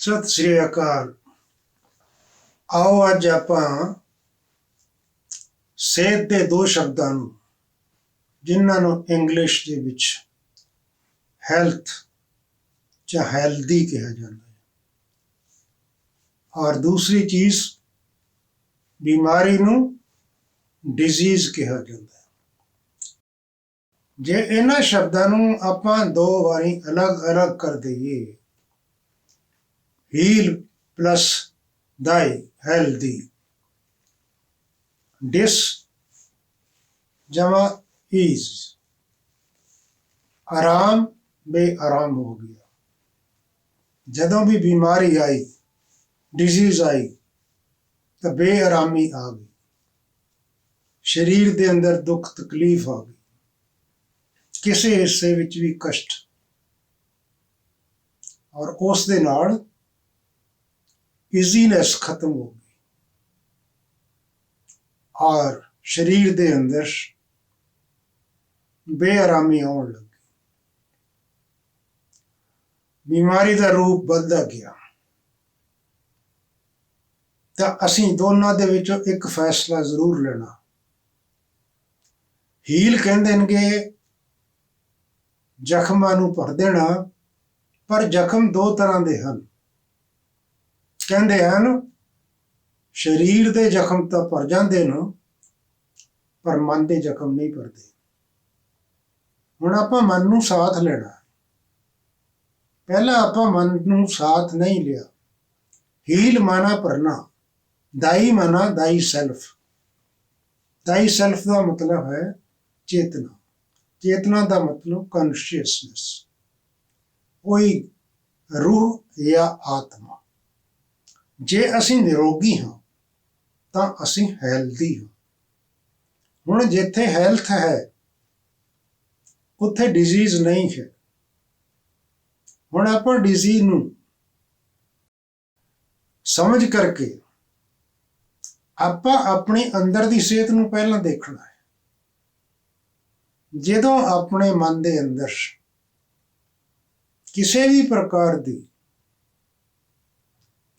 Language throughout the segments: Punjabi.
ਸਤਿ ਸ੍ਰੀ ਅਕਾਲ। ਆਓ ਅੱਜ ਆਪਾਂ ਸਿਹਤ ਦੇ ਦੋ ਸ਼ਬਦਾਂ ਨੂੰ, ਜਿਨ੍ਹਾਂ ਨੂੰ ਇੰਗਲਿਸ਼ ਦੇ ਵਿੱਚ ਹੈਲਥ ਜਾਂ ਹੈਲਦੀ ਕਿਹਾ ਜਾਂਦਾ ਹੈ, ਔਰ ਦੂਸਰੀ ਚੀਜ਼ ਬਿਮਾਰੀ ਨੂੰ ਡਿਜ਼ੀਜ਼ ਕਿਹਾ ਜਾਂਦਾ ਹੈ। ਜੇ ਇਹਨਾਂ ਸ਼ਬਦਾਂ ਨੂੰ ਆਪਾਂ ਦੋ ਵਾਰੀ ਅਲੱਗ-ਅਲੱਗ ਕਰ ਦਈਏ, ਹੀਲ ਪਲਸ दाई हेल्दी, डिस जमा ईज, आराम बेआराम हो गया। जदों भी बीमारी आई, डिजीज आई, तो बेआरामी आ गई, शरीर के अंदर दुख तकलीफ आ गई, किसी हिस्से विच भी कष्ट, और उस दे नाल ईजीनेस खत्म हो गई और शरीर के अंदर बेआरामी आने लगी, बीमारी का रूप बदलता गया। तो असीं दोनों दे विचों एक फैसला जरूर लेना। हील कहंदे ने जख्मां नूं भर देना, पर जख्म दो तरह के हैं। कहते हैं शरीर के जख्म तो भर जाते हैं, पर मन के जख्म नहीं भरते। हुण आपां मन नूं साथ लेना। पहला आपां मन नूं साथ नहीं लिया। हील माना भरना, दाई माना दाई सैल्फ। दाई सैल्फ का मतलब है चेतना। चेतना का मतलब कॉन्शियसनेस, कोई रूह या आत्मा। जे असीं निरोगी हाँ तो असीं हैल्दी हाँ। हुण जिथे हैल्थ है उत्थे डिजीज नहीं है। हुण आपां डिजीज नूं समझ करके आपां अपने अंदर की सेहत नूं पहलां देखना है। जदों अपने मन के अंदर किसी भी प्रकार की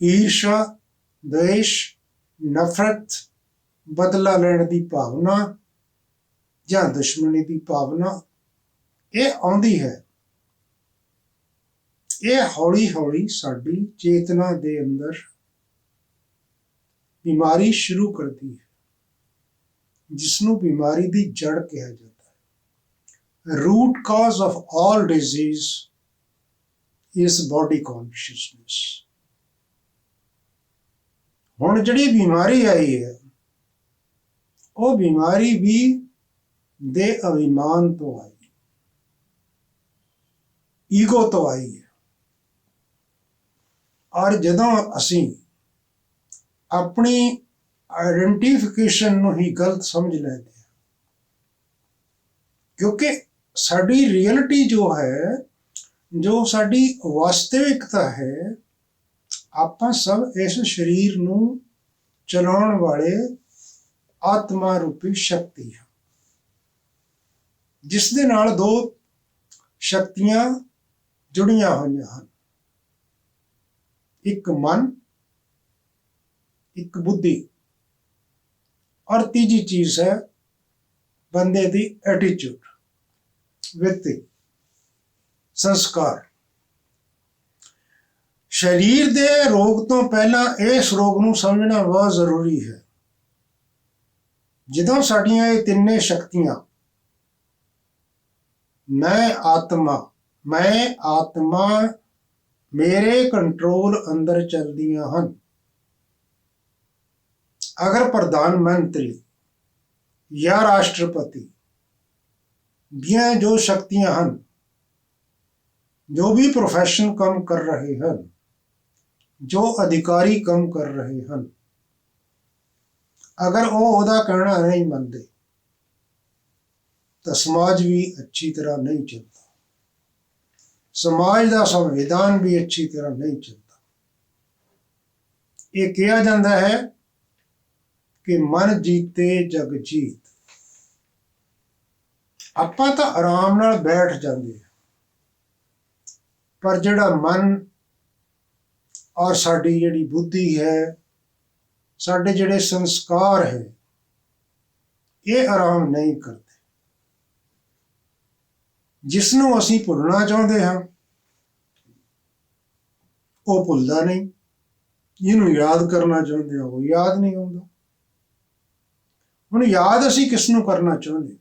ईर्षा, द्वेष, नफरत, बदला लेने की भावना या दुश्मनी की भावना ये आउंदी है, ये हौली हौली साडी चेतना के अंदर बीमारी शुरू करती है, जिसनों बीमारी की जड़ कहा जाता है। Root cause of all disease is body consciousness. हुण जिहड़ी बीमारी आई है, वो बीमारी भी दे अभिमान तो आई, ईगो तो आई है। और जदों असीं अपनी आइडेंटिफिकेशन नूं ही गलत समझ लैंदे हैं, क्योंकि साडी रियलिटी जो है, जो साडी वास्तविकता है, आपां सब इस शरीर नूं चलाउण वाले आत्मा रूपी शक्ति है, जिस दे नाल दो शक्तियां जुड़ियां होईयां हन। एक मन, एक बुद्धि, और तीजी चीज है बंदे दी एटीट्यूड, व्यक्ति, संस्कार। शरीर दे रोग तो पहला इस रोग नूं समझना बहुत जरूरी है। जदों साडियां ये तिन्ने शक्तियां मैं आत्मा मेरे कंट्रोल अंदर चलदियां हन। अगर प्रधानमंत्री या राष्ट्रपति दियां जो शक्तियां हन, जो भी प्रोफेशन कम कर रहे हैं, जो अधिकारी कम कर रहे हैं, अगर वो ओहदा कहना नहीं मनते तो समाज भी अच्छी तरह नहीं चलता, समाज का संविधान भी अच्छी तरह नहीं चलता। ये कहा जाता है कि मन जीते जग जीत। आपां तां आराम नाल बैठ जांदे, पर जिहड़ा मन ਔਰ ਸਾਡੀ ਜਿਹੜੀ ਬੁੱਧੀ ਹੈ, ਸਾਡੇ ਜਿਹੜੇ ਸੰਸਕਾਰ ਹੈ, ਇਹ ਆਰਾਮ ਨਹੀਂ ਕਰਦੇ। ਜਿਸ ਨੂੰ ਅਸੀਂ ਭੁੱਲਣਾ ਚਾਹੁੰਦੇ ਹਾਂ ਉਹ ਭੁੱਲਦਾ ਨਹੀਂ, ਜਿਹਨੂੰ ਯਾਦ ਕਰਨਾ ਚਾਹੁੰਦੇ ਹਾਂ ਉਹ ਯਾਦ ਨਹੀਂ ਆਉਂਦਾ। ਹੁਣ ਯਾਦ ਅਸੀਂ ਕਿਸ ਨੂੰ ਕਰਨਾ ਚਾਹੁੰਦੇ?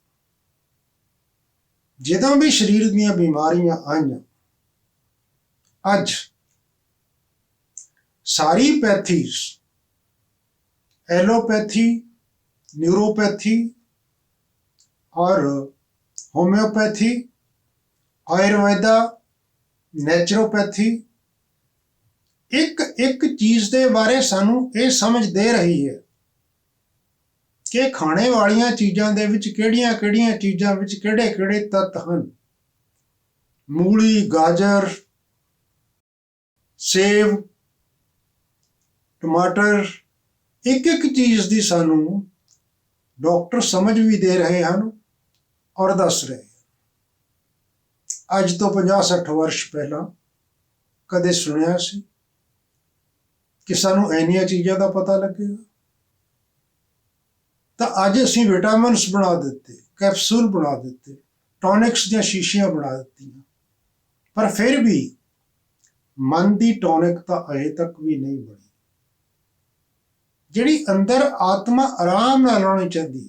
ਜਦੋਂ ਵੀ ਸਰੀਰ ਦੀਆਂ ਬਿਮਾਰੀਆਂ ਆਈਆਂ, ਅੱਜ ਸਾਰੀ ਪੈਥੀਜ਼, ਐਲੋਪੈਥੀ, ਨਿਊਰੋਪੈਥੀ ਔਰ ਹੋਮਿਓਪੈਥੀ, ਆਯੁਰਵੇਦਾ, ਨੈਚੁरोपैथी, ਇੱਕ ਚੀਜ਼ ਦੇ ਬਾਰੇ ਸਾਨੂੰ ਇਹ ਸਮਝ ਦੇ ਰਹੀ ਹੈ ਕਿ ਖਾਣੇ ਵਾਲੀਆਂ ਚੀਜ਼ਾਂ ਦੇ ਵਿੱਚ ਕਿਹੜੀਆਂ ਚੀਜ਼ਾਂ ਵਿੱਚ ਕਿਹੜੇ ਤੱਤ ਹਨ। ਮੂਲੀ, ਗਾਜਰ, ਸੇਬ, ਟਮਾਟਰ, ਇੱਕ ਚੀਜ਼ ਦੀ ਸਾਨੂੰ ਡਾਕਟਰ ਸਮਝ ਵੀ ਦੇ ਰਹੇ ਹਨ ਔਰ ਦੱਸ ਰਹੇ। ਅੱਜ ਤੋਂ 50-60 ਵਰਸ਼ ਪਹਿਲਾਂ ਕਦੇ ਸੁਣਿਆ ਸੀ ਕਿ ਸਾਨੂੰ ਇੰਨੀਆਂ ਚੀਜ਼ਾਂ ਦਾ ਪਤਾ ਲੱਗੇਗਾ? ਤਾਂ ਅੱਜ ਅਸੀਂ ਵਿਟਾਮਿਨਸ ਬਣਾ ਦਿੱਤੇ, ਕੈਪਸੂਲ ਬਣਾ ਦਿੱਤੇ, ਟੌਨਿਕਸ ਦੀਆਂ ਸ਼ੀਸ਼ੀਆਂ ਬਣਾ ਦਿੱਤੀਆਂ, ਪਰ ਫਿਰ ਵੀ ਮਨ ਦੀ ਟੌਨਿਕ ਤਾਂ ਅਜੇ ਤੱਕ ਵੀ ਨਹੀਂ ਬਣੀ। ਜਿਹੜੀ ਅੰਦਰ ਆਤਮਾ ਆਰਾਮ ਨਾਲ ਆਉਣੀ ਚਾਹੀਦੀ,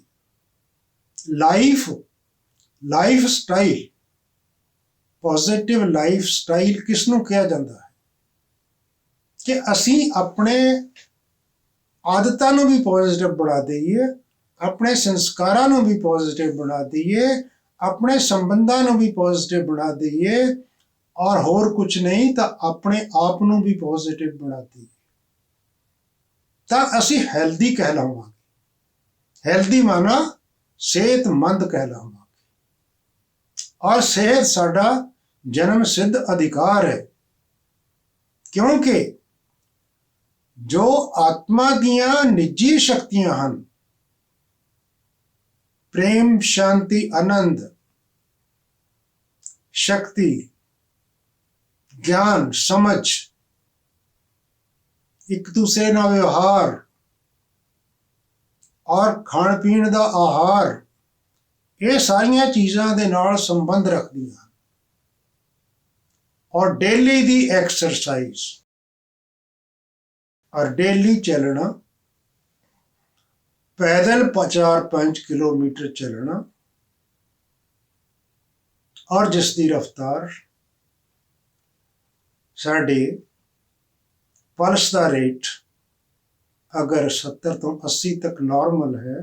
life style, positive life style ਕਿਸ ਨੂੰ ਕਿਹਾ ਜਾਂਦਾ ਹੈ? ਕਿ ਅਸੀਂ ਆਪਣੇ ਆਦਤਾਂ ਨੂੰ ਵੀ ਪੋਜ਼ਿਟਿਵ ਬਣਾ ਦਈਏ, ਆਪਣੇ ਸੰਸਕਾਰਾਂ ਨੂੰ ਵੀ ਪੋਜ਼ਿਟਿਵ ਬਣਾ ਦਈਏ, ਆਪਣੇ ਸੰਬੰਧਾਂ ਨੂੰ ਵੀ ਪੋਜ਼ਿਟਿਵ ਬਣਾ ਦਈਏ, ਔਰ ਹੋਰ ਕੁਝ ਨਹੀਂ ਤਾਂ ਆਪਣੇ ਆਪ ਨੂੰ ਵੀ ਪੋਜ਼ਿਟਿਵ ਬਣਾ ਦਈਏ, ਤਾਂ ਅਸੀਂ ਹੈਲਦੀ ਕਹਿਲਾਵਾਂਗੇ। ਹੈਲਦੀ ਮਾਨਾ ਸਿਹਤਮੰਦ ਕਹਿਲਾਵਾਂਗੇ। ਔਰ ਸਿਹਤ ਸਾਡਾ ਜਨਮ ਸਿੱਧ ਅਧਿਕਾਰ ਹੈ, ਕਿਉਂਕਿ ਜੋ ਆਤਮਾ ਦੀਆਂ ਨਿੱਜੀ ਸ਼ਕਤੀਆਂ ਹਨ, ਪ੍ਰੇਮ, ਸ਼ਾਂਤੀ, ਆਨੰਦ, ਸ਼ਕਤੀ, ਗਿਆਨ, ਸਮਝ, ਇੱਕ ਦੂਸਰੇ ਨਾਲ ਵਿਵਹਾਰ ਔਰ ਖਾਣ ਪੀਣ ਦਾ ਆਹਾਰ, ਇਹ ਸਾਰੀਆਂ ਚੀਜ਼ਾਂ ਦੇ ਨਾਲ ਸੰਬੰਧ ਰੱਖਦੀਆਂ ਹਨ। ਔਰ ਡੇਲੀ ਦੀ ਐਕਸਰਸਾਈਜ਼ ਔਰ ਡੇਲੀ ਚੱਲਣਾ, ਪੈਦਲ 4-5 ਕਿਲੋਮੀਟਰ ਚੱਲਣਾ, ਔਰ ਜਿਸ ਦੀ ਰਫ਼ਤਾਰ ਸਾਡੇ ਪਲਸ ਦਾ ਰੇਟ ਅਗਰ 70 ਤੋਂ 80 ਤੱਕ ਨਾਰਮਲ ਹੈ,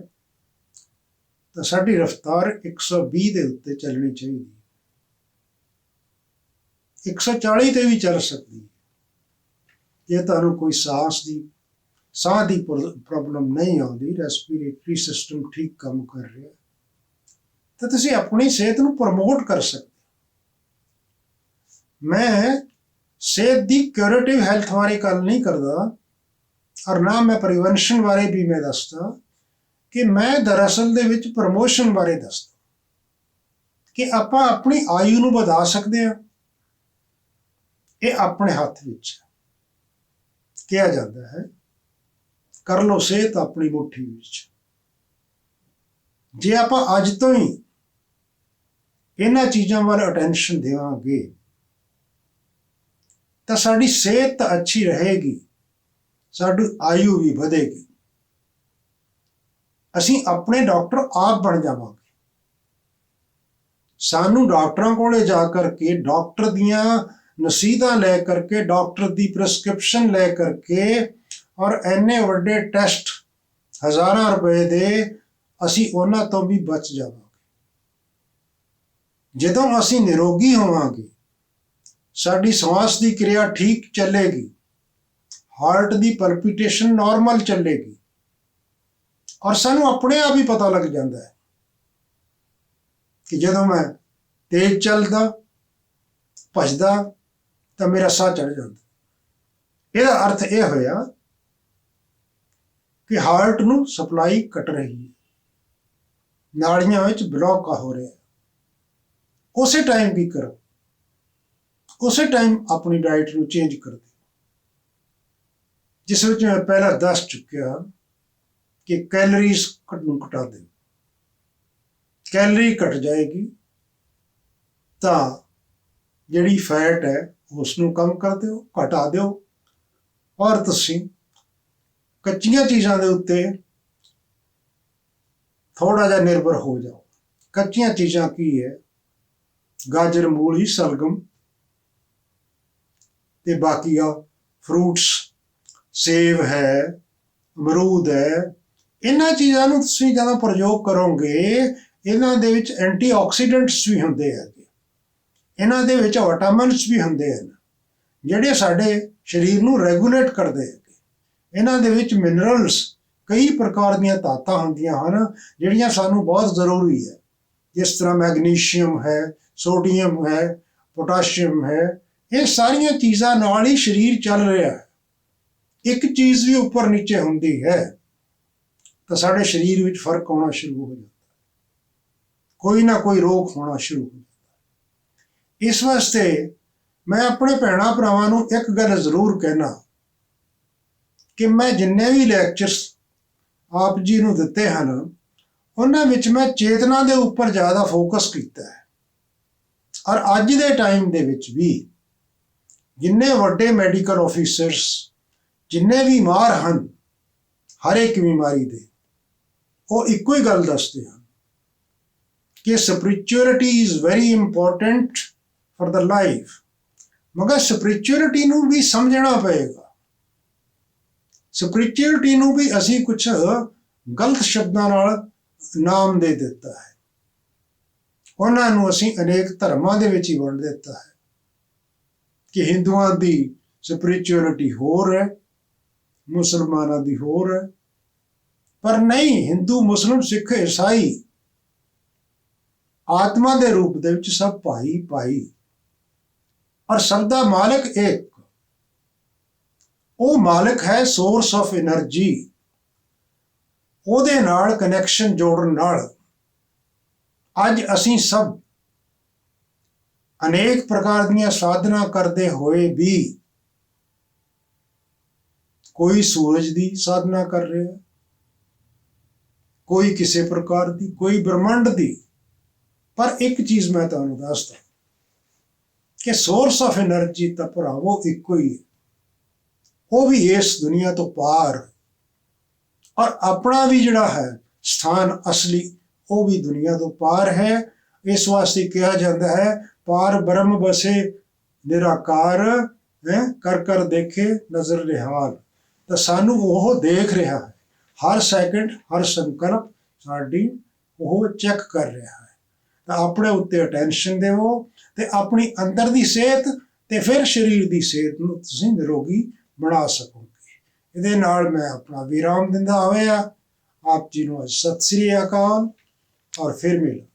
ਤਾਂ ਸਾਡੀ ਰਫ਼ਤਾਰ 120 ਦੇ ਉੱਤੇ ਚੱਲਣੀ ਚਾਹੀਦੀ। 140 ਤੇ ਵੀ ਚੱਲ ਸਕਦੀ ਹੈ। ਜੇ ਤੁਹਾਨੂੰ ਕੋਈ ਸਾਹ ਦੀ ਪ੍ਰੋਬਲਮ ਨਹੀਂ ਆਉਂਦੀ, ਰੈਸਪੀਰੇਟਰੀ ਸਿਸਟਮ ਠੀਕ ਕੰਮ ਕਰ ਰਿਹਾ, ਤਾਂ ਤੁਸੀਂ ਆਪਣੀ ਸਿਹਤ ਨੂੰ ਪ੍ਰਮੋਟ ਕਰ ਸਕਦੇ। ਮੈਂ ਸਿਹਤ ਦੀ ਕਿਊਰੇਟਿਵ ਹੈਲਥ ਬਾਰੇ ਗੱਲ ਨਹੀਂ ਕਰਦਾ, ਔਰ ਨਾ ਮੈਂ ਪ੍ਰੀਵੈਂਸ਼ਨ ਬਾਰੇ ਵੀ ਮੈਂ ਦੱਸਦਾ, ਕਿ ਮੈਂ ਦਰਅਸਲ ਦੇ ਵਿੱਚ ਪ੍ਰਮੋਸ਼ਨ ਬਾਰੇ ਦੱਸਦਾ ਕਿ ਆਪਾਂ ਆਪਣੀ ਆਯੂ ਨੂੰ ਵਧਾ ਸਕਦੇ ਹਾਂ। ਇਹ ਆਪਣੇ ਹੱਥ ਵਿੱਚ ਹੈ। ਕਿਹਾ ਜਾਂਦਾ ਹੈ, ਕਰ ਲਓ ਸਿਹਤ ਆਪਣੀ ਮੁੱਠੀ ਵਿੱਚ। ਜੇ ਆਪਾਂ ਅੱਜ ਤੋਂ ਹੀ ਇਹਨਾਂ ਚੀਜ਼ਾਂ ਵੱਲ ਅਟੈਂਸ਼ਨ ਦੇਵਾਂਗੇ ਤਾਂ ਸਾਡੀ ਸਿਹਤ ਤਾਂ ਅੱਛੀ ਰਹੇਗੀ, ਸਾਡੀ ਆਯੂ ਵੀ ਵਧੇਗੀ। ਅਸੀਂ ਆਪਣੇ ਡਾਕਟਰ ਆਪ ਬਣ ਜਾਵਾਂਗੇ। ਸਾਨੂੰ ਡਾਕਟਰਾਂ ਕੋਲੇ ਜਾ ਕਰਕੇ, ਡਾਕਟਰ ਦੀਆਂ ਨਸੀਹਤਾਂ ਲੈ ਕਰਕੇ, ਡਾਕਟਰ ਦੀ ਪ੍ਰੈਸਕ੍ਰਿਪਸ਼ਨ ਲੈ ਕਰਕੇ, ਔਰ ਇੰਨੇ ਵੱਡੇ ਟੈਸਟ ਹਜ਼ਾਰਾਂ ਰੁਪਏ ਦੇ, ਅਸੀਂ ਉਹਨਾਂ ਤੋਂ ਵੀ ਬਚ ਜਾਵਾਂਗੇ। ਜਦੋਂ ਅਸੀਂ ਨਿਰੋਗੀ ਹੋਵਾਂਗੇ, ਸਾਡੀ ਸਵਾਸ ਦੀ ਕਿਰਿਆ ਠੀਕ ਚੱਲੇਗੀ, ਹਾਰਟ ਦੀ ਪਲਪੀਟੇਸ਼ਨ ਨਾਰਮਲ ਚੱਲੇਗੀ, ਔਰ ਸਾਨੂੰ ਆਪਣੇ ਆਪ ਹੀ ਪਤਾ ਲੱਗ ਜਾਂਦਾ ਹੈ ਕਿ ਜਦੋਂ ਮੈਂ ਤੇਜ਼ ਚੱਲਦਾ, ਭੱਜਦਾ, ਤਾਂ ਮੇਰਾ ਸਾਹ ਚੜ ਜਾਂਦਾ। ਇਹਦਾ ਅਰਥ ਇਹ ਹੋਇਆ ਕਿ ਹਾਰਟ ਨੂੰ ਸਪਲਾਈ ਘਟ ਰਹੀ ਹੈ, ਨਾੜੀਆਂ ਵਿੱਚ ਬਲੌਕ ਹੋ ਰਿਹਾ। ਉਸੇ ਟਾਈਮ ਕੀ ਕਰੋ, ਉਸੇ ਟਾਈਮ ਆਪਣੀ ਡਾਈਟ ਨੂੰ ਚੇਂਜ ਕਰ ਦਿਓ। ਜਿਸ ਵਿੱਚ ਮੈਂ ਪਹਿਲਾਂ ਦੱਸ ਚੁੱਕਿਆ ਕਿ ਕੈਲਰੀਜ਼ ਨੂੰ ਘਟਾ ਦਿਓ। ਕੈਲਰੀ ਘਟ ਜਾਏਗੀ ਤਾਂ ਜਿਹੜੀ ਫੈਟ ਹੈ ਉਸ ਨੂੰ ਕਮ ਕਰ ਦਿਓ, ਘਟਾ ਦਿਓ, ਔਰ ਤੁਸੀਂ ਕੱਚੀਆਂ ਚੀਜ਼ਾਂ ਦੇ ਉੱਤੇ ਥੋੜਾ ਜਿਹਾ ਨਿਰਭਰ ਹੋ ਜਾਓ। ਕੱਚੀਆਂ ਚੀਜ਼ਾਂ ਕੀ ਹੈ? ਗਾਜਰ, ਮੂਲੀ, ਸ਼ਲਗਮ ਤੇ ਬਾਕੀ ਆ ਫਰੂਟਸ, ਸੇਬ ਹੈ, ਅਮਰੂਦ ਹੈ। ਇਹਨਾਂ ਚੀਜ਼ਾਂ ਨੂੰ ਤੁਸੀਂ ਜਦੋਂ ਪ੍ਰਯੋਗ ਕਰੋਗੇ, ਇਹਨਾਂ ਦੇ ਵਿੱਚ ਐਂਟੀਆਕਸੀਡੈਂਟਸ ਵੀ ਹੁੰਦੇ ਹੈਗੇ, ਇਹਨਾਂ ਦੇ ਵਿੱਚ ਵਿਟਾਮਿਨਸ ਵੀ ਹੁੰਦੇ ਹਨ ਜਿਹੜੇ ਸਾਡੇ ਸਰੀਰ ਨੂੰ ਰੈਗੂਲੇਟ ਕਰਦੇ ਹੈਗੇ। ਇਹਨਾਂ ਦੇ ਵਿੱਚ ਮਿਨਰਲਸ, ਕਈ ਪ੍ਰਕਾਰ ਦੀਆਂ ਧਾਤਾਂ ਹੁੰਦੀਆਂ ਹਨ ਜਿਹੜੀਆਂ ਸਾਨੂੰ ਬਹੁਤ ਜ਼ਰੂਰੀ ਹੈ, ਜਿਸ ਤਰ੍ਹਾਂ ਮੈਗਨੀਸ਼ੀਅਮ ਹੈ, ਸੋਡੀਅਮ ਹੈ, ਪੋਟਾਸ਼ੀਅਮ ਹੈ। ਇਹ ਸਾਰੀਆਂ ਚੀਜ਼ਾਂ ਨਾਲ ਹੀ ਸਰੀਰ ਚੱਲ ਰਿਹਾ ਹੈ। ਇੱਕ ਚੀਜ਼ ਵੀ ਉੱਪਰ ਨੀਚੇ ਹੁੰਦੀ ਹੈ ਤਾਂ ਸਾਡੇ ਸਰੀਰ ਵਿੱਚ ਫਰਕ ਆਉਣਾ ਸ਼ੁਰੂ ਹੋ ਜਾਂਦਾ, ਕੋਈ ਨਾ ਕੋਈ ਰੋਗ ਹੋਣਾ ਸ਼ੁਰੂ ਹੋ ਜਾਂਦਾ। ਇਸ ਵਾਸਤੇ ਮੈਂ ਆਪਣੇ ਭੈਣਾਂ ਭਰਾਵਾਂ ਨੂੰ ਇੱਕ ਗੱਲ ਜ਼ਰੂਰ ਕਹਿਣਾ ਕਿ ਮੈਂ ਜਿੰਨੇ ਵੀ ਲੈਕਚਰਸ ਆਪ ਜੀ ਨੂੰ ਦਿੱਤੇ ਹਨ, ਉਹਨਾਂ ਵਿੱਚ ਮੈਂ ਚੇਤਨਾ ਦੇ ਉੱਪਰ ਜ਼ਿਆਦਾ ਫੋਕਸ ਕੀਤਾ ਹੈ। ਔਰ ਅੱਜ ਦੇ ਟਾਈਮ ਦੇ ਵਿੱਚ ਵੀ ਜਿੰਨੇ ਵੱਡੇ ਮੈਡੀਕਲ ਆਫੀਸਰਸ, ਜਿੰਨੇ ਵੀ ਮਾਹਰ ਹਨ ਹਰ ਇੱਕ ਬਿਮਾਰੀ ਦੇ, ਉਹ ਇੱਕੋ ਹੀ ਗੱਲ ਦੱਸਦੇ ਹਨ ਕਿ spirituality is very important for the life. ਮਗਰ ਸਪਿਰਿਚੁਅਲਿਟੀ ਨੂੰ ਵੀ ਸਮਝਣਾ ਪਏਗਾ। ਸਪਿਰਿਚੁਅਲਿਟੀ ਨੂੰ ਵੀ ਅਸੀਂ ਕੁਝ ਗਲਤ ਸ਼ਬਦਾਂ ਨਾਲ ਨਾਮ ਦੇ ਦਿੱਤਾ ਹੈ। ਉਹਨਾਂ ਨੂੰ ਅਸੀਂ ਅਨੇਕ ਧਰਮਾਂ ਦੇ ਵਿੱਚ ਹੀ ਵੰਡ ਦਿੱਤਾ ਹੈ ਕਿ ਹਿੰਦੂਆਂ ਦੀ ਸਪਿਰਿਚੁਅਲਿਟੀ ਹੋਰ ਹੈ, ਮੁਸਲਮਾਨਾਂ ਦੀ ਹੋਰ ਹੈ। ਪਰ ਨਹੀਂ, ਹਿੰਦੂ, ਮੁਸਲਿਮ, ਸਿੱਖ, ਈਸਾਈ ਆਤਮਾ ਦੇ ਰੂਪ ਦੇ ਵਿੱਚ ਸਭ ਭਾਈ ਭਾਈ, ਔਰ ਸਭ ਦਾ ਮਾਲਕ ਇੱਕ। ਉਹ ਮਾਲਕ ਹੈ ਸੋਰਸ ਆਫ એનર્ਜੀ। ਉਹਦੇ ਨਾਲ ਕਨੈਕਸ਼ਨ ਜੋੜਨ ਨਾਲ ਅੱਜ ਅਸੀਂ ਸਭ ਅਨੇਕ ਪ੍ਰਕਾਰ ਦੀਆਂ ਸਾਧਨਾ ਕਰਦੇ ਹੋਏ ਵੀ, ਕੋਈ ਸੂਰਜ ਦੀ ਸਾਧਨਾ ਕਰ ਰਿਹਾ, ਕੋਈ ਕਿਸੇ ਪ੍ਰਕਾਰ ਦੀ, ਕੋਈ ਬ੍ਰਹਮੰਡ ਦੀ। ਪਰ ਇੱਕ ਚੀਜ਼ ਮੈਂ ਤੁਹਾਨੂੰ ਦੱਸਦਾ ਕਿ ਸੋਰਸ ਆਫ એનર્ਜੀ ਤਾਂ ਭਰਾਵੋ ਇੱਕੋ ਹੀ ਹੈ, ਉਹ ਵੀ ਇਸ ਦੁਨੀਆ ਤੋਂ ਪਾਰ। ਔਰ ਆਪਣਾ ਵੀ ਜਿਹੜਾ ਹੈ ਸਥਾਨ ਅਸਲੀ, ਉਹ ਵੀ ਦੁਨੀਆ ਤੋਂ ਪਾਰ ਹੈ। ਇਸ ਵਾਸਤੇ ਕਿਹਾ ਜਾਂਦਾ ਹੈ ਪਾਰ ਬ੍ਰਹਮ ਬਸੇ ਨਿਰਾਕਾਰ ਹੈ, ਕਰ ਕਰ ਦੇਖੇ ਨਜ਼ਰ ਨਿਹਾਲ। ਤਾਂ ਸਾਨੂੰ ਉਹ ਦੇਖ ਰਿਹਾ ਹੈ, ਹਰ ਸੈਕਿੰਡ, ਹਰ ਸੰਕਲਪ ਸਾਡੀ ਉਹ ਚੈੱਕ ਕਰ ਰਿਹਾ ਹੈ। ਤਾਂ ਆਪਣੇ ਉੱਤੇ ਅਟੈਂਸ਼ਨ ਦੇਵੋ ਤੇ ਆਪਣੀ ਅੰਦਰ ਦੀ ਸਿਹਤ ਤੇ ਫਿਰ ਸਰੀਰ ਦੀ ਸਿਹਤ ਨੂੰ ਤੁਸੀਂ ਨਿਰੋਗੀ ਬਣਾ ਸਕੋਗੇ। ਇਹਦੇ ਨਾਲ ਮੈਂ ਆਪਣਾ ਵਿਰਾਮ ਦਿੰਦਾ ਹੋਇਆ ਆਪ ਜੀ ਨੂੰ ਸਤਿ ਸ੍ਰੀ ਅਕਾਲ, ਔਰ ਫਿਰ ਮਿਲਾਂਗੇ।